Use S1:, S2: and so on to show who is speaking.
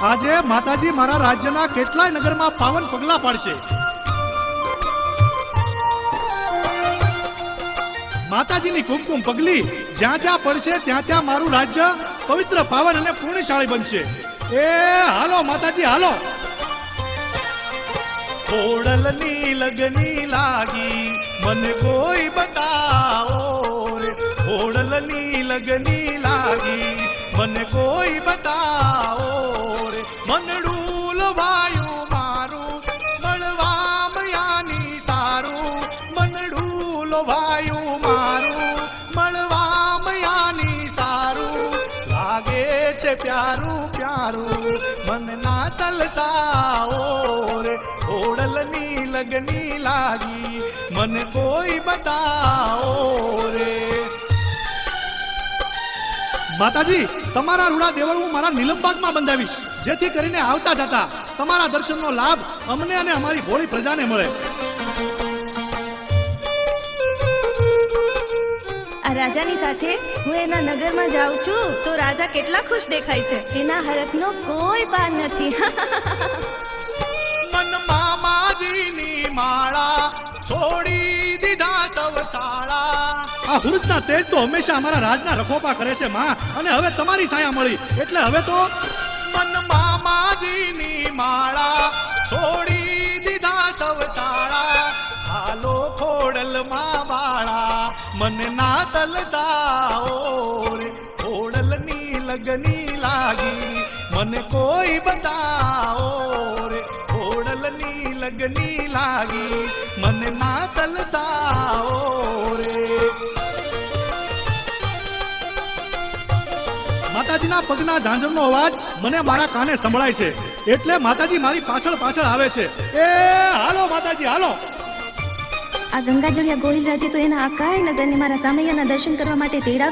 S1: આજે માતાજી મારા રાજ્યના કેટલાય નગરમાં પાવન પગલા પાડશે. માતાજીની કુમકુમ પગલી જ્યાં જ્યાં પડશે ત્યાં ત્યાં મારું રાજ્ય પવિત્ર, પાવન અને પુણ્યશાળી બનશે. એ હાલો માતાજી હાલો. ખોડલની લગની લાગી મને કોઈ બતાવો રે, ખોડલની લગની લાગી મને કોઈ બતાવો રે. મનડું લવાયું મારું મળવા મયાની સારું, મનડું લવાયું મારું મળવા મયાની સારું. લાગે છે પ્યારું પ્યારું મન ના તલસાઓ રે, ખોડલની લગની લાગી મને કોઈ બતાવો રે. માતાજી તમારા રૂડા દેવળ હું મારા નીલમબાગમાં બંધાવીશ, જેથી કરીને આવતા જતા તમારા દર્શનનો લાભ અમને અને અમારી ભોળી પ્રજાને મળે.
S2: આ રાજાની સાથે હું એના નગરમાં જાઉં છું તો રાજા કેટલા ખુશ દેખાય છે. એના હરખનો કોઈ પાર નથી.
S1: મન મામાજીની માળા છોડી દીધા સૌ શાળા. આ હુરતના તેજ તો હંમેશા અમારા રાજના રખોપા કરે છે માં, અને હવે તમારી સાયા મળી એટલે હવે તો મન મામાજીની માળા છોડી દીધા સૌ શાળા. હાલો ખોડલમાં વાળા મને ના તલસાઓ રે, ખોડલની લગની લાગી મને કોઈ બતાવો રે, ખોડલની લગની લાગી મને ના તલસાઓ રે. માતાજીના પગના ઝાંઝરનો અવાજ મને મારા કાને સંભળાય છે, એટલે માતાજી મારી પાછળ પાછળ આવે છે. એ હાલો માતાજી હાલો.
S2: આ ગંગાજળિયા ગોહિલ રાજે તો એના આકાય નગરને મારા સામૈયાના દર્શન કરવા માટે તેડા